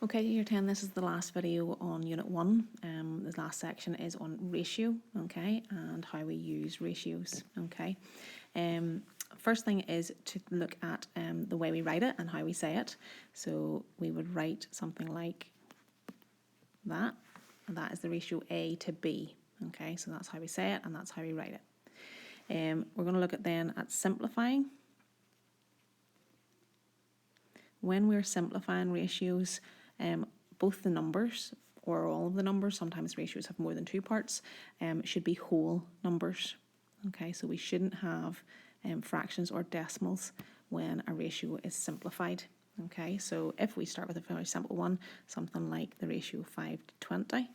Okay, Year 10, this is the last video on Unit 1. The last section is on ratio, okay, and how we use ratios, okay. First thing is to look at the way we write it and how we say it. So we would write something like that, and that is the ratio A to B, okay. So that's how we say it and that's how we write it. We're going to look at then at simplifying. When we're simplifying ratios, both the numbers or all of the numbers, sometimes ratios have more than two parts, should be whole numbers. Okay, so we shouldn't have fractions or decimals when a ratio is simplified. Okay, so if we start with a very simple one, something like the ratio 5 to 20,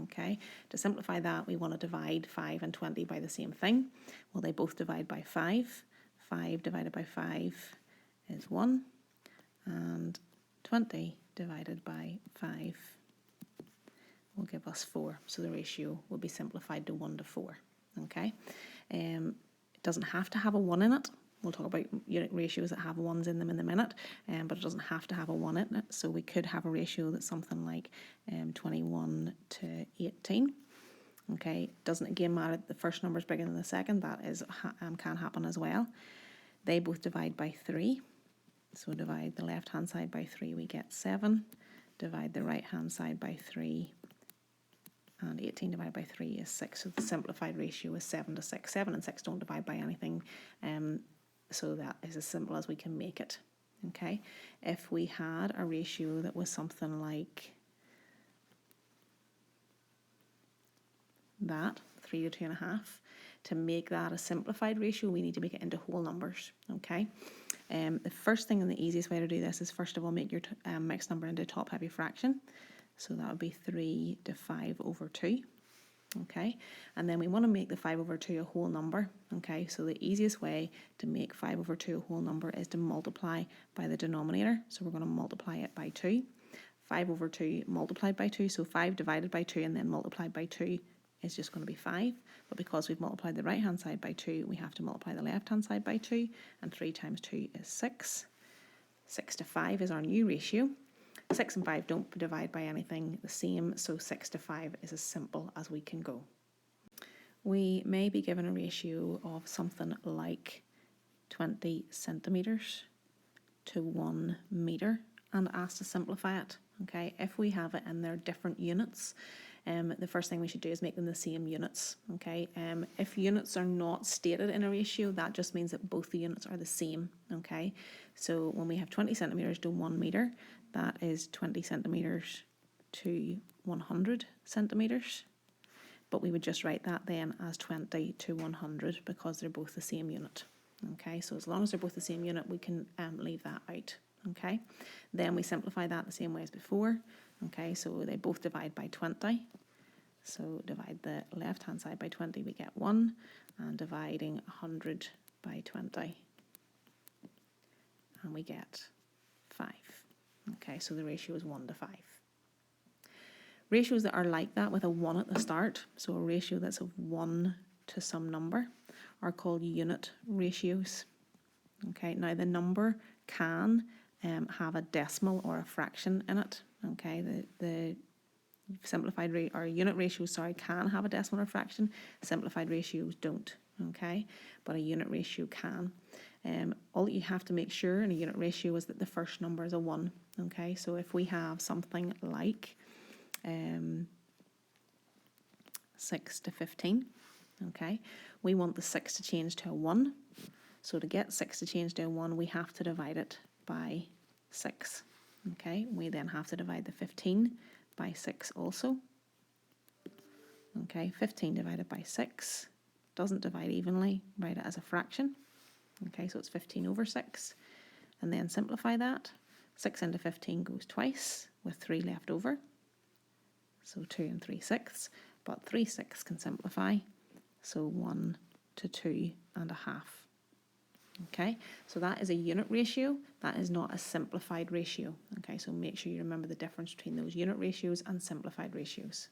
okay, to simplify that, we want to divide 5 and 20 by the same thing. Well, they both divide by 5. 5 divided by 5 is 1, and 20 divided by 5 will give us 4. So the ratio will be simplified to 1 to 4. Okay, it doesn't have to have a 1 in it. We'll talk about unit ratios that have 1s in them in a minute, but it doesn't have to have a 1 in it. So we could have a ratio that's something like 21 to 18. Okay, doesn't again matter that the first number is bigger than the second. That is can happen as well. They both divide by 3. So divide the left-hand side by 3, we get 7. Divide the right-hand side by 3, and 18 divided by 3 is 6. So the simplified ratio is 7 to 6. 7 and 6 don't divide by anything, so that is as simple as we can make it. Okay, if we had a ratio that was something like that, 3 to 2.5, to make that a simplified ratio, we need to make it into whole numbers. Okay. The first thing and the easiest way to do this is first of all make your mixed number into a top-heavy fraction. So that would be 3 to 5 over 2. Okay, and then we want to make the 5 over 2 a whole number. Okay, so the easiest way to make 5 over 2 a whole number is to multiply by the denominator. So we're going to multiply it by 2. 5 over 2 multiplied by 2, so 5 divided by 2 and then multiplied by 2 is just going to be 5. But because we've multiplied the right-hand side by 2, we have to multiply the left-hand side by 2, and 3 times 2 is 6. 6 to 5 is our new ratio. 6 and 5 don't divide by anything the same, so 6 to 5 is as simple as we can go. We may be given a ratio of something like 20 centimetres to 1 metre and asked to simplify it. Okay, if we have it in their different units, the first thing we should do is make them the same units. Okay, if units are not stated in a ratio, that just means that both the units are the same. Okay, so when we have 20 centimetres to 1 metre, that is 20 centimetres to 100 centimetres. But we would just write that then as 20 to 100 because they're both the same unit. Okay, so as long as they're both the same unit, we can leave that out. Okay, then we simplify that the same way as before. Okay, so they both divide by 20. So divide the left-hand side by 20, we get 1, and dividing 100 by 20, and we get 5. Okay, so the ratio is 1 to 5. Ratios that are like that with a 1 at the start, so a ratio that's of 1 to some number, are called unit ratios. Okay, now the number can have a decimal or a fraction in it. Okay, the simplified or unit ratios, can have a decimal or fraction. Simplified ratios don't. Okay, but a unit ratio can. All that you have to make sure in a unit ratio is that the first number is a 1. Okay, so if we have something like 6 to 15, okay, we want the 6 to change to a 1. So to get 6 to change to a 1, we have to divide it by 6. Okay, we then have to divide the 15 by 6 also. Okay, 15 divided by 6 doesn't divide evenly, write it as a fraction. Okay, so it's 15 over 6. And then simplify that. 6 into 15 goes twice, with 3 left over. So 2 and 3/6, but 3/6 can simplify. So 1 to 2.5. Okay, so that is a unit ratio. That is not a simplified ratio. Okay, so make sure you remember the difference between those unit ratios and simplified ratios.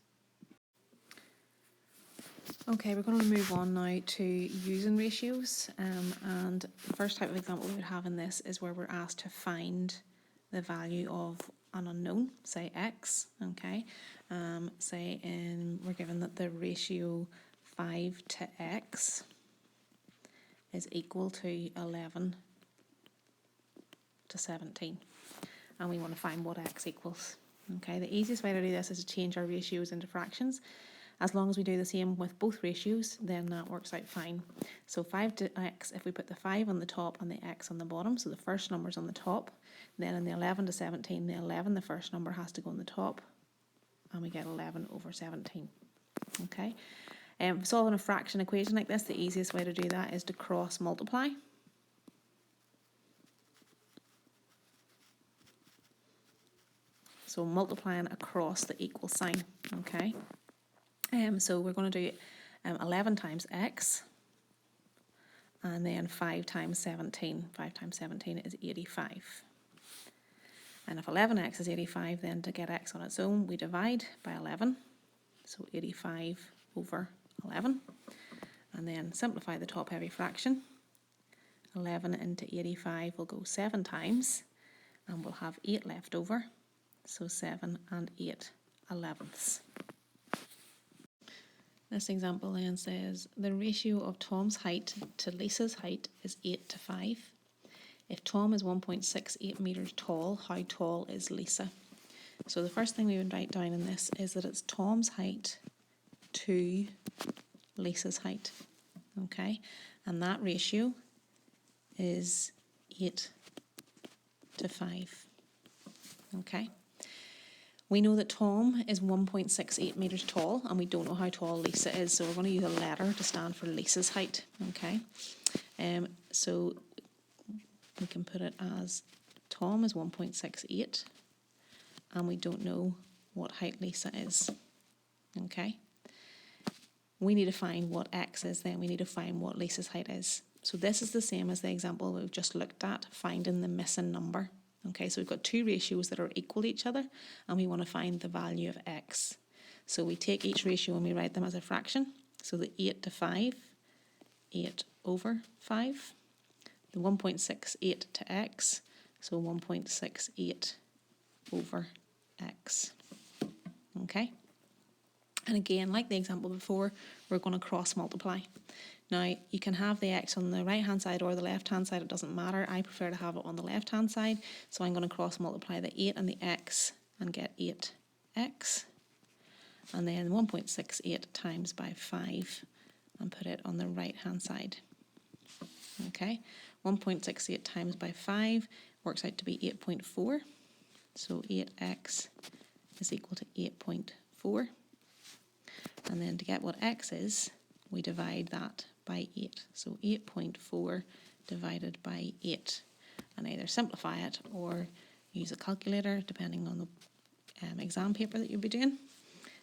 Okay, we're going to move on now to using ratios. And the first type of example we would have in this is where we're asked to find the value of an unknown, say x, okay? We're given that the ratio 5 to x is equal to 11 to 17. And we want to find what x equals. Okay, the easiest way to do this is to change our ratios into fractions. As long as we do the same with both ratios, then that works out fine. So 5 to x, if we put the 5 on the top and the x on the bottom, so the first number's on the top, then in the 11 to 17, the 11, the first number has to go on the top, and we get 11 over 17. Okay, solving a fraction equation like this, the easiest way to do that is to cross multiply. So multiplying across the equal sign, okay? So we're going to do 11 times x, and then 5 times 17. 5 times 17 is 85. And if 11x is 85, then to get x on its own, we divide by 11. So 85 over 11. And then simplify the top-heavy fraction. 11 into 85 will go 7 times, and we'll have 8 left over. So 7 and 8 elevenths. This example then says the ratio of Tom's height to Lisa's height is 8 to 5. If Tom is 1.68 metres tall, how tall is Lisa? So the first thing we would write down in this is that it's Tom's height to Lisa's height. Okay, and that ratio is 8 to 5. Okay. We know that Tom is 1.68 metres tall, and we don't know how tall Lisa is, so we're going to use a letter to stand for Lisa's height, okay? So we can put it as Tom is 1.68, and we don't know what height Lisa is, okay? We need to find what x is, then we need to find what Lisa's height is. So this is the same as the example we've just looked at, finding the missing number. Okay, so we've got two ratios that are equal to each other, and we want to find the value of x. So we take each ratio and we write them as a fraction. So the 8 to 5, 8 over 5. The 1.68 to x, so 1.68 over x. Okay, and again, like the example before, we're going to cross multiply. Now, you can have the x on the right-hand side or the left-hand side, it doesn't matter. I prefer to have it on the left-hand side, so I'm going to cross multiply the 8 and the x and get 8x. And then 1.68 times by 5 and put it on the right-hand side. Okay, 1.68 times by 5 works out to be 8.4. So 8x is equal to 8.4. And then to get what x is, we divide that by 8. So 8.4 divided by 8. And either simplify it or use a calculator, depending on the exam paper that you'll be doing.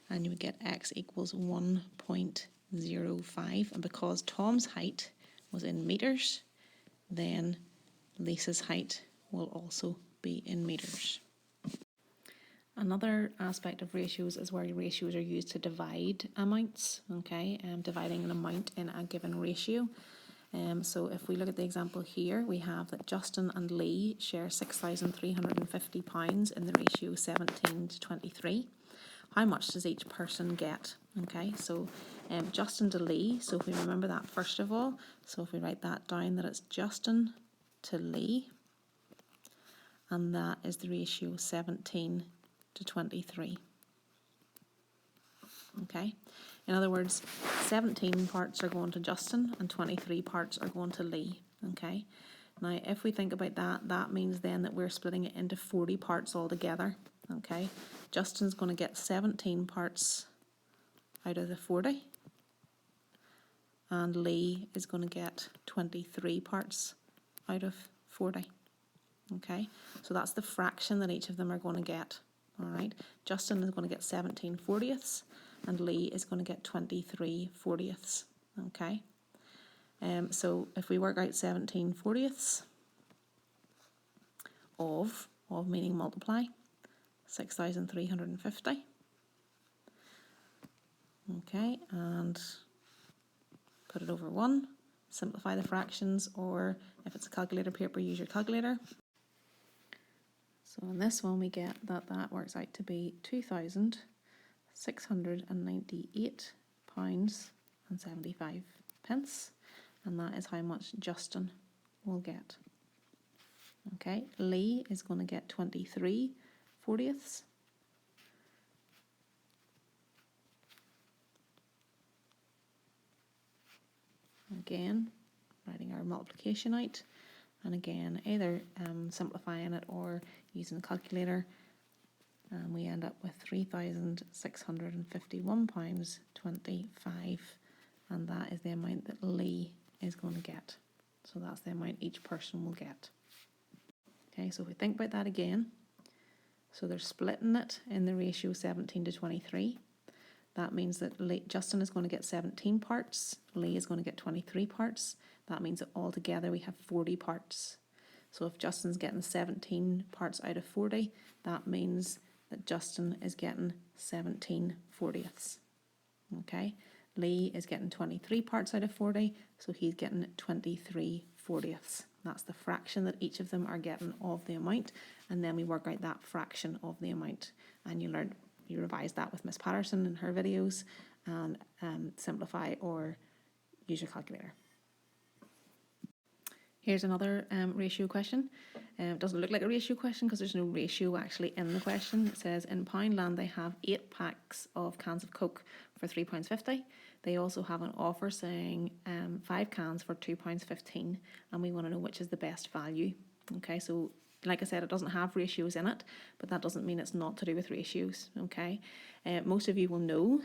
And you would get x equals 1.05. And because Tom's height was in metres, then Lisa's height will also be in metres. Another aspect of ratios is where ratios are used to divide amounts, okay, dividing an amount in a given ratio. So if we look at the example here, we have that Justin and Lee share £6,350 in the ratio 17 to 23. How much does each person get? Okay, so Justin to Lee, so if we remember that first of all, so if we write that down, that it's Justin to Lee, and that is the ratio 17 to 23. Okay, in other words, 17 parts are going to Justin and 23 parts are going to Lee. Okay, now if we think about that, that means then that we're splitting it into 40 parts altogether. Okay, Justin's going to get 17 parts out of the 40, and Lee is going to get 23 parts out of 40. Okay, so that's the fraction that each of them are going to get. All right, Justin is going to get 17 40ths, and Lee is going to get 23 40ths. Okay, so if we work out 17 40ths of meaning multiply 6,350. Okay, and put it over 1, simplify the fractions, or if it's a calculator paper, use your calculator. So in this one we get that that works out to be £2,698.75, and that is how much Justin will get. Okay, Lee is going to get 23/40. Again, writing our multiplication out, and again either simplifying it or using the calculator, and we end up with £3,651.25, and that is the amount that Lee is going to get. So that's the amount each person will get. Okay, so if we think about that again, so they're splitting it in the ratio 17:23. That means that Justin is going to get 17 parts, Lee is going to get 23 parts. That means that altogether we have 40 parts. So if Justin's getting 17 parts out of 40, that means that Justin is getting 17/40. Okay, Lee is getting 23 parts out of 40, so he's getting 23/40. That's the fraction that each of them are getting of the amount, and then we work out that fraction of the amount, and you revise that with Miss Patterson in her videos, and simplify or use your calculator. Here's another ratio question. It doesn't look like a ratio question because there's no ratio actually in the question. It says in Poundland they have 8 packs of cans of Coke for £3.50. They also have an offer saying 5 cans for £2.15, and we want to know which is the best value. Okay, so like I said, it doesn't have ratios in it, but that doesn't mean it's not to do with ratios. Okay, most of you will know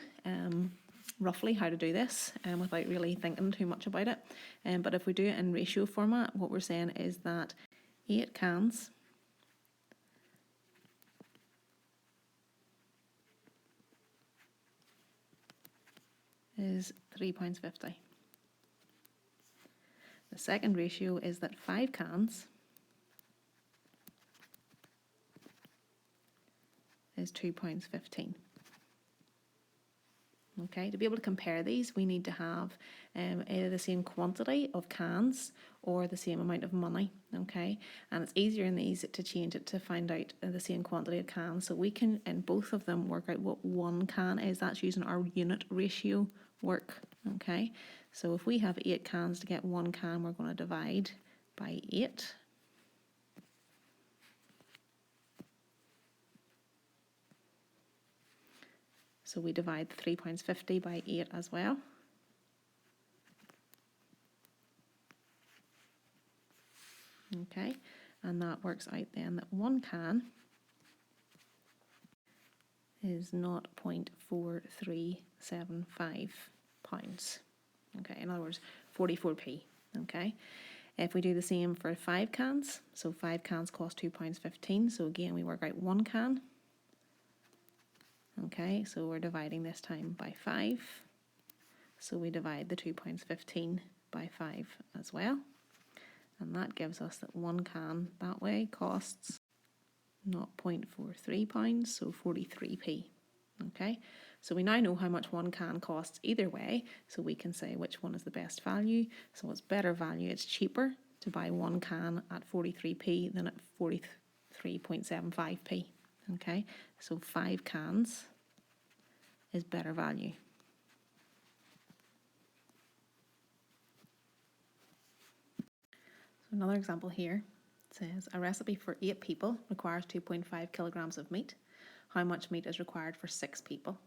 roughly how to do this without really thinking too much about it. But if we do it in ratio format, what we're saying is that 8 cans is £3.50. The second ratio is that 5 cans is £2.15. Okay, to be able to compare these, we need to have either the same quantity of cans or the same amount of money. Okay, and it's easier in these to change it to find out the same quantity of cans. So we can, in both of them, work out what 1 can is. That's using our unit ratio work. Okay, so if we have 8 cans to get 1 can, we're going to divide by 8. So we divide £3.50 by 8 as well. Okay, and that works out then that 1 can is 0.4375 pounds. Okay, in other words, 44p. Okay, if we do the same for 5 cans, so 5 cans cost £2.15. So again, we work out 1 can. Okay, so we're dividing this time by 5. So we divide the £2.15 by 5 as well. And that gives us that 1 can that way costs £0.43, so 43p. Okay, so we now know how much 1 can costs either way, so we can say which one is the best value. So it's better value, it's cheaper to buy 1 can at 43p than at 43.75p. Okay, so 5 cans is better value. So another example here says a recipe for 8 people requires 2.5 kilograms of meat. How much meat is required for 6 people?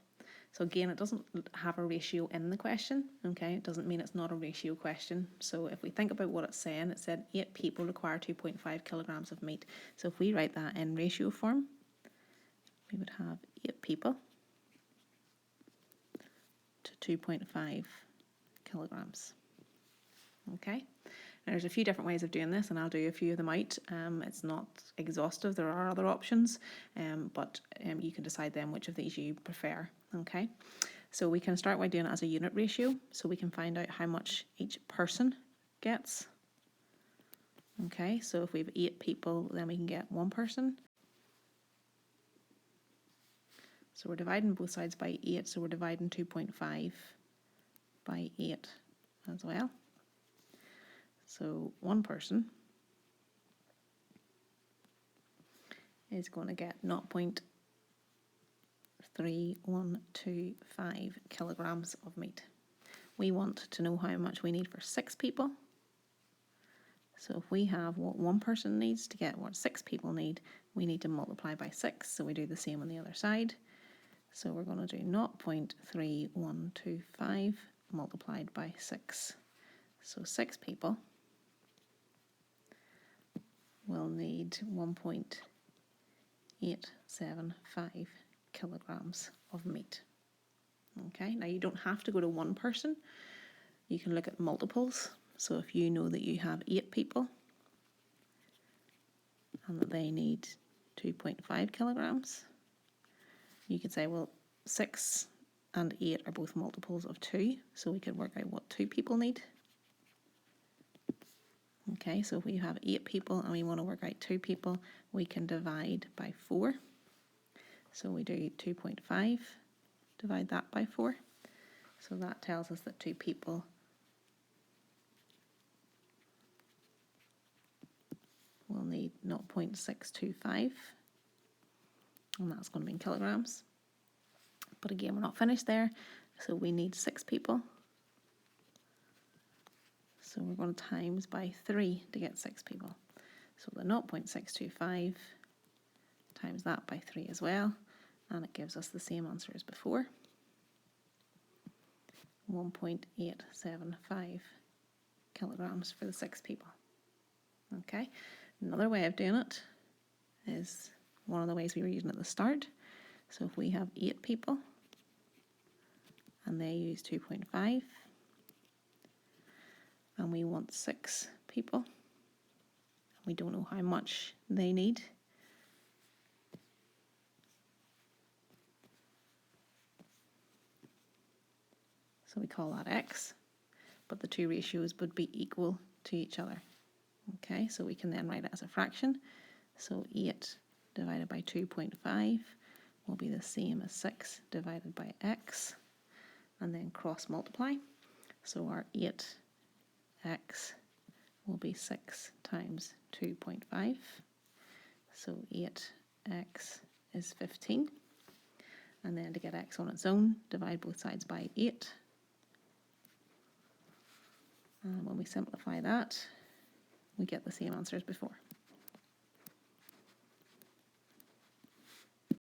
So again, it doesn't have a ratio in the question. Okay, it doesn't mean it's not a ratio question. So if we think about what it's saying, it said 8 people require 2.5 kilograms of meat. So if we write that in ratio form, we would have 8 people to 2.5 kilograms. Okay, now there's a few different ways of doing this, and I'll do a few of them out. It's not exhaustive, there are other options, but you can decide then which of these you prefer. Okay, so we can start by doing it as a unit ratio, so we can find out how much each person gets. Okay, so if we have 8 people, then we can get 1 person. So we're dividing both sides by 8, so we're dividing 2.5 by 8 as well. So 1 person is going to get 0.3125 kilograms of meat. We want to know how much we need for 6 people. So if we have what one person needs to get what 6 people need, we need to multiply by 6. So we do the same on the other side. So we're going to do 0.3125 multiplied by 6. So 6 people will need 1.875 kilograms of meat. Okay, now you don't have to go to one person. You can look at multiples. So if you know that you have 8 people and that they need 2.5 kilograms, you could say, well, 6 and 8 are both multiples of 2, so we could work out what 2 people need. Okay, so if we have 8 people and we want to work out 2 people, we can divide by 4. So we do 2.5, divide that by 4. So that tells us that 2 people will need 0.625, and that's going to be in kilograms. But again, we're not finished there, so we need 6 people. So we're going to times by 3 to get 6 people. So the 0.625 times that by 3 as well, and it gives us the same answer as before, 1.875 kilograms for the 6 people. Okay, another way of doing it is one of the ways we were using at the start. So if we have 8 people and they use 2.5, and we want 6 people, we don't know how much they need, so we call that x, but the 2 ratios would be equal to each other. Okay, so we can then write it as a fraction. So 8 divided by 2.5 will be the same as 6 divided by x, and then cross multiply. So our 8x will be 6 times 2.5. So 8x is 15. And then to get x on its own, divide both sides by 8. And when we simplify that, we get the same answer as before.